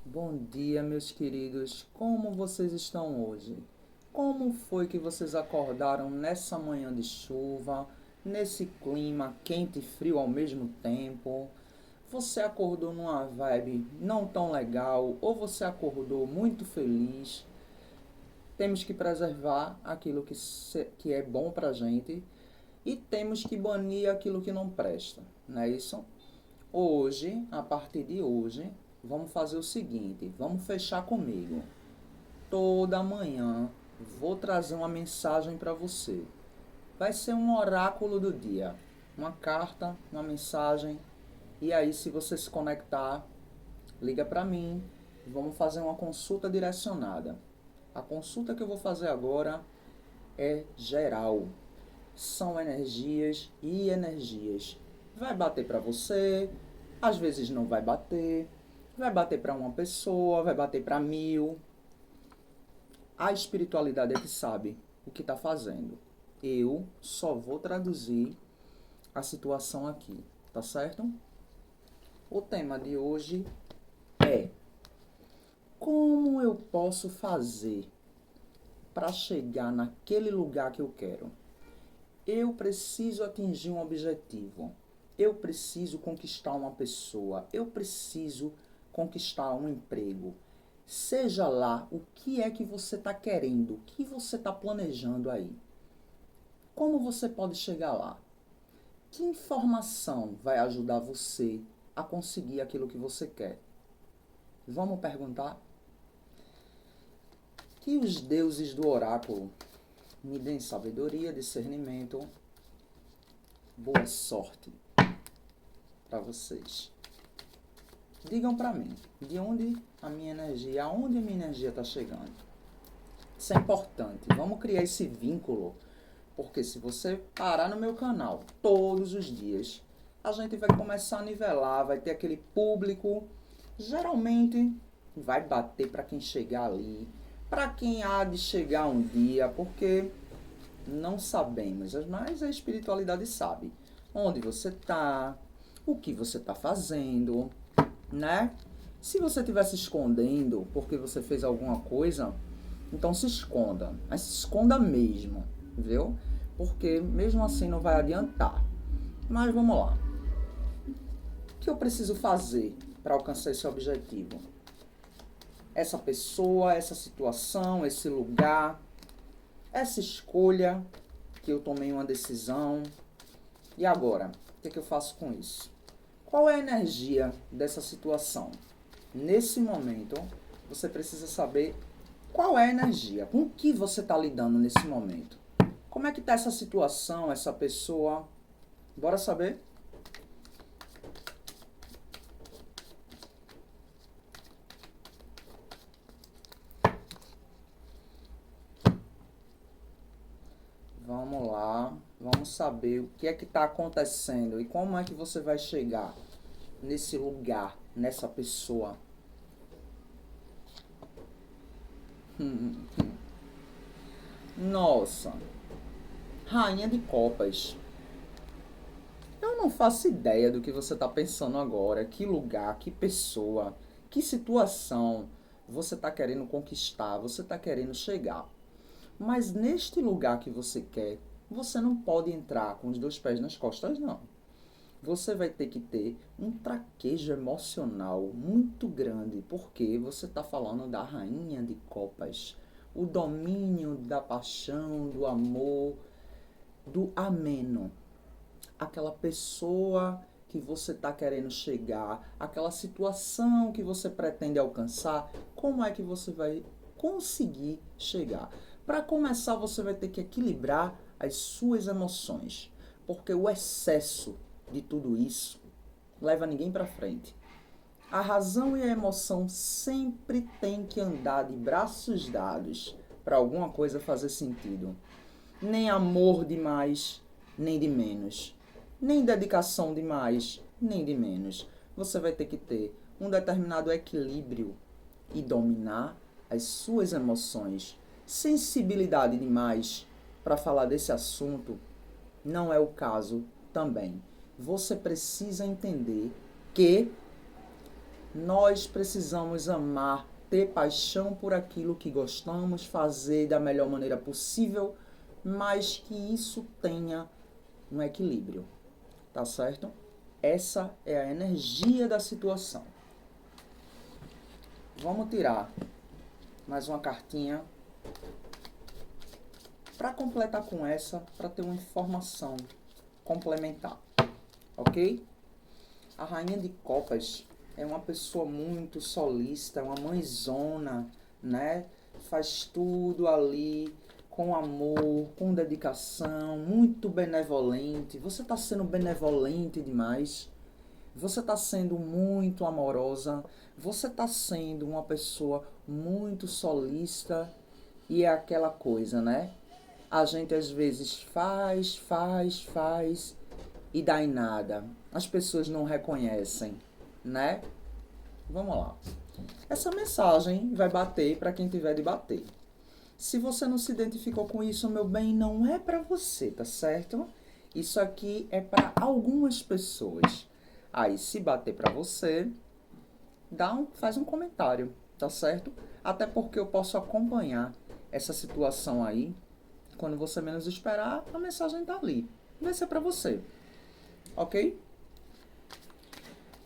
Bom dia, meus queridos. Como vocês estão hoje? Como foi que vocês acordaram nessa manhã de chuva, nesse clima quente e frio ao mesmo tempo? Você acordou numa vibe não tão legal ou você acordou muito feliz? Temos que preservar aquilo que é bom pra gente e temos que banir aquilo que não presta, não é isso? Hoje, a partir de hoje, vamos fazer o seguinte: vamos fechar comigo. Toda manhã vou trazer uma mensagem para você. Vai ser um oráculo do dia, uma carta, uma mensagem. E aí, se você se conectar, liga para mim. Vamos fazer uma consulta direcionada. A consulta que eu vou fazer agora é geral. São energias e energias. Vai bater para você, às vezes não vai bater para uma pessoa, vai bater para 1000. A espiritualidade é que sabe o que está fazendo. Eu só vou traduzir a situação aqui, tá certo? O tema de hoje é: como eu posso fazer para chegar naquele lugar que eu quero? Eu preciso atingir um objetivo. Eu preciso conquistar uma pessoa. Eu preciso conquistar um emprego. Seja lá o que é que você está querendo, o que você está planejando aí. Como você pode chegar lá? Que informação vai ajudar você a conseguir aquilo que você quer? Vamos perguntar? Que os deuses do oráculo me deem sabedoria, discernimento, boa sorte para vocês. Digam para mim, de onde a minha energia, aonde a minha energia está chegando. Isso é importante. Vamos criar esse vínculo, porque se você parar no meu canal todos os dias, a gente vai começar a nivelar, vai ter aquele público, geralmente vai bater para quem chegar ali, para quem há de chegar um dia, porque não sabemos, mas a espiritualidade sabe onde você está, o que você está fazendo, né? Se você estiver se escondendo porque você fez alguma coisa, então se esconda. Mas se esconda mesmo, viu? Porque mesmo assim não vai adiantar. Mas vamos lá. O que eu preciso fazer para alcançar esse objetivo? Essa pessoa, essa situação, esse lugar, essa escolha que eu tomei uma decisão. E agora? O que eu faço com isso? Qual é a energia dessa situação? Nesse momento, você precisa saber qual é a energia, com que você está lidando nesse momento. Como é que está essa situação, essa pessoa? Bora saber? Vamos lá, vamos saber o que é que está acontecendo e como é que você vai chegar nesse lugar, nessa pessoa. Nossa, Rainha de Copas. Eu não faço ideia do que você está pensando agora. Que lugar, que pessoa, que situação você está querendo conquistar, você está querendo chegar. Mas neste lugar que você quer, você não pode entrar com os dois pés nas costas, não. Você vai ter que ter um traquejo emocional muito grande, porque você está falando da Rainha de Copas. O domínio da paixão, do amor, do ameno, aquela pessoa que você está querendo chegar, aquela situação que você pretende alcançar, como é que você vai conseguir chegar? Para começar, você vai ter que equilibrar as suas emoções, porque o excesso de tudo isso leva ninguém para frente. A razão e a emoção sempre têm que andar de braços dados para alguma coisa fazer sentido. Nem amor demais, nem de menos. Nem dedicação demais, nem de menos. Você vai ter que ter um determinado equilíbrio e dominar as suas emoções. Sensibilidade demais para falar desse assunto não é o caso também. Você precisa entender que Nós precisamos amar, ter paixão por aquilo que gostamos, fazer da melhor maneira possível, mas que isso tenha um equilíbrio, tá certo? Essa é a energia da situação. Vamos tirar mais uma cartinha para completar com essa, para ter uma informação complementar, ok? A Rainha de Copas é uma pessoa muito solícita, uma mãezona, né? Faz tudo ali com amor, com dedicação, muito benevolente. Você está sendo benevolente demais. Você está sendo muito amorosa. Você está sendo uma pessoa muito solícita. E é aquela coisa, né? A gente às vezes faz e dá em nada. As pessoas não reconhecem, né? Vamos lá. Essa mensagem vai bater para quem tiver de bater. Se você não se identificou com isso, meu bem, não é para você, tá certo? Isso aqui é para algumas pessoas. Aí, se bater para você, faz um comentário, tá certo? Até porque eu posso acompanhar essa situação aí. Quando você menos esperar, a mensagem tá ali. Vai ser para você. Ok?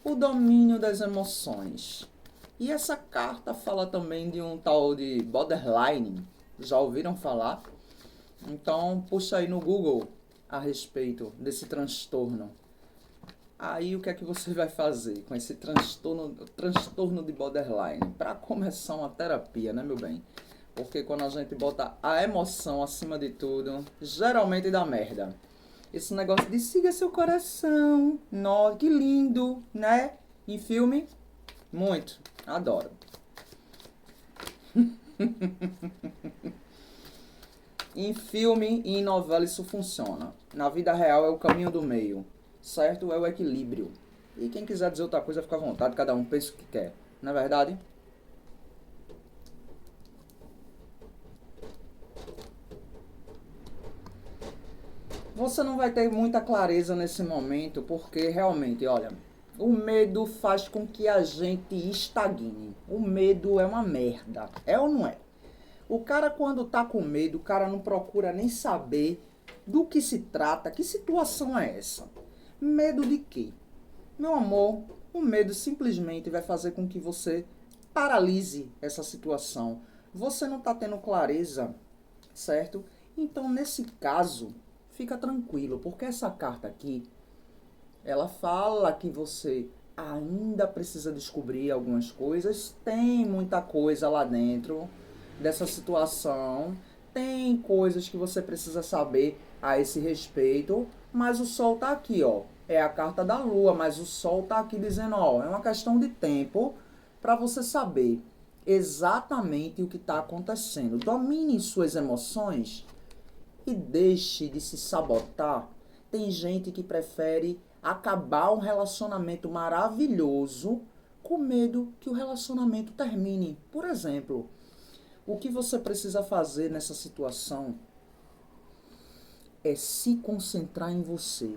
O domínio das emoções. E essa carta fala também de um tal de borderline. Já ouviram falar? Então, puxa aí no Google a respeito desse transtorno. Aí, o que é que você vai fazer com esse transtorno de borderline? Para começar uma terapia, né, meu bem? Porque quando a gente bota a emoção acima de tudo, geralmente dá merda. Esse negócio de siga seu coração. Nossa, que lindo, né? Em filme, muito. Adoro. Em filme e em novela isso funciona. Na vida real é o caminho do meio, certo? É o equilíbrio. E quem quiser dizer outra coisa, fica à vontade, cada um pensa o que quer. Não é verdade? Você não vai ter muita clareza nesse momento, porque realmente, olha, o medo faz com que a gente estagne. O medo é uma merda. É ou não é? O cara, quando tá com medo, o cara não procura nem saber do que se trata, que situação é essa. Medo de quê? Meu amor, o medo simplesmente vai fazer com que você paralise essa situação. Você não tá tendo clareza, certo? Então, nesse caso, fica tranquilo, porque essa carta aqui, ela fala que você ainda precisa descobrir algumas coisas, tem muita coisa lá dentro dessa situação, tem coisas que você precisa saber a esse respeito, mas o sol tá aqui, ó. É a carta da lua, mas o sol tá aqui dizendo, ó, é uma questão de tempo para você saber exatamente o que está acontecendo. Domine suas emoções e deixe de se sabotar. Tem gente que prefere acabar um relacionamento maravilhoso com medo que o relacionamento termine. Por exemplo, o que você precisa fazer nessa situação é se concentrar em você.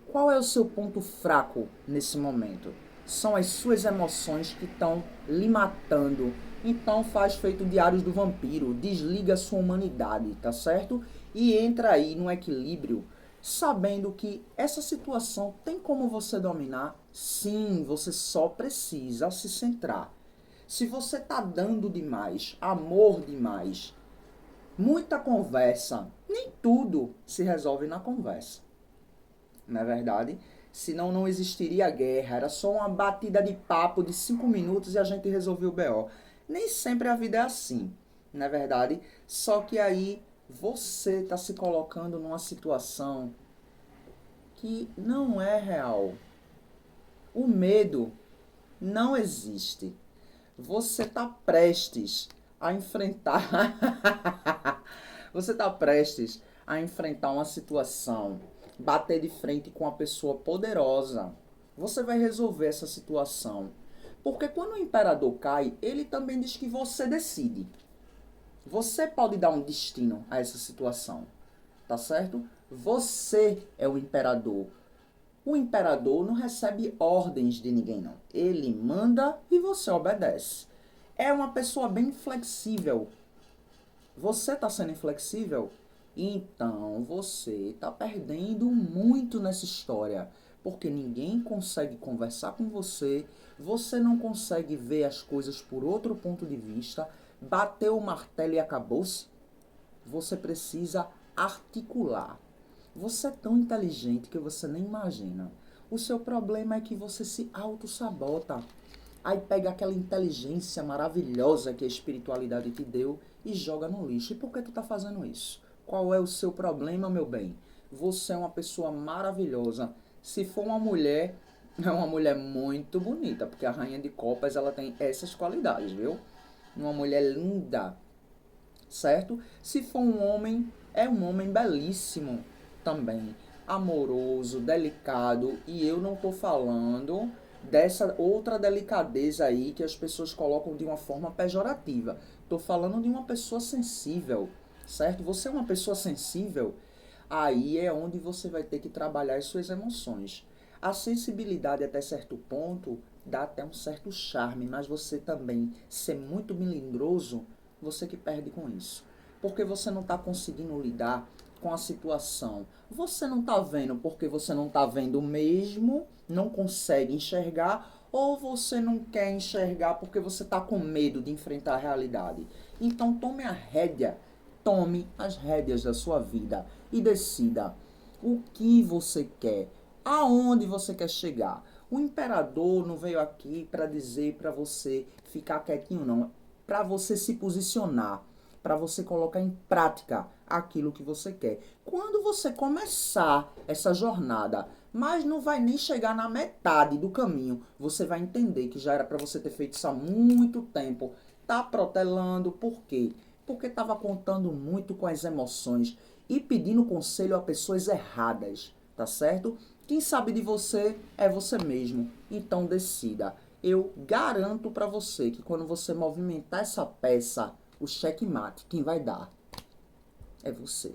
Qual é o seu ponto fraco nesse momento? São as suas emoções que estão lhe matando. Então faz feito Diários do Vampiro, desliga a sua humanidade, tá certo? E entra aí no equilíbrio, sabendo que essa situação tem como você dominar. Sim, você só precisa se centrar. Se você tá dando demais, amor demais, muita conversa, nem tudo se resolve na conversa. Não é verdade? Senão não existiria guerra. Era só uma batida de papo de 5 minutos e a gente resolveu o BO. Nem sempre a vida é assim, não é verdade? Só que aí você está se colocando numa situação que não é real. O medo não existe. Você está prestes a enfrentar. Você está prestes a enfrentar uma situação, bater de frente com uma pessoa poderosa. Você vai resolver essa situação. Porque quando o imperador cai, ele também diz que você decide. Você pode dar um destino a essa situação. Tá certo? Você é o imperador. O imperador não recebe ordens de ninguém, não. Ele manda e você obedece. É uma pessoa bem flexível. Você está sendo inflexível? Então você está perdendo muito nessa história. Porque ninguém consegue conversar com você, você não consegue ver as coisas por outro ponto de vista, bateu o martelo e acabou-se. Você precisa articular. Você é tão inteligente que você nem imagina. O seu problema é que você se auto-sabota. Aí pega aquela inteligência maravilhosa que a espiritualidade te deu e joga no lixo. E por que tu tá fazendo isso? Qual é o seu problema, meu bem? Você é uma pessoa maravilhosa. Se for uma mulher, é uma mulher muito bonita, porque a rainha de copas ela tem essas qualidades, viu? Uma mulher linda, certo? Se for um homem, é um homem belíssimo também, amoroso, delicado, e eu não tô falando dessa outra delicadeza aí que as pessoas colocam de uma forma pejorativa. Tô falando de uma pessoa sensível, certo? Você é uma pessoa sensível, aí é onde você vai ter que trabalhar as suas emoções. A sensibilidade até certo ponto dá até um certo charme, mas você também ser muito melindroso, você que perde com isso. Porque você não está conseguindo lidar com a situação. Você não está vendo porque você não está vendo mesmo, não consegue enxergar, ou você não quer enxergar porque você está com medo de enfrentar a realidade. Então tome as rédeas da sua vida e decida o que você quer, aonde você quer chegar. O imperador não veio aqui para dizer para você ficar quietinho, não. Para você se posicionar, para você colocar em prática aquilo que você quer. Quando você começar essa jornada, mas não vai nem chegar na metade do caminho, você vai entender que já era para você ter feito isso há muito tempo. Tá protelando, por quê? Porque estava contando muito com as emoções e pedindo conselho a pessoas erradas, tá certo? Quem sabe de você é você mesmo, então decida. Eu garanto para você que quando você movimentar essa peça, o checkmate, quem vai dar é você.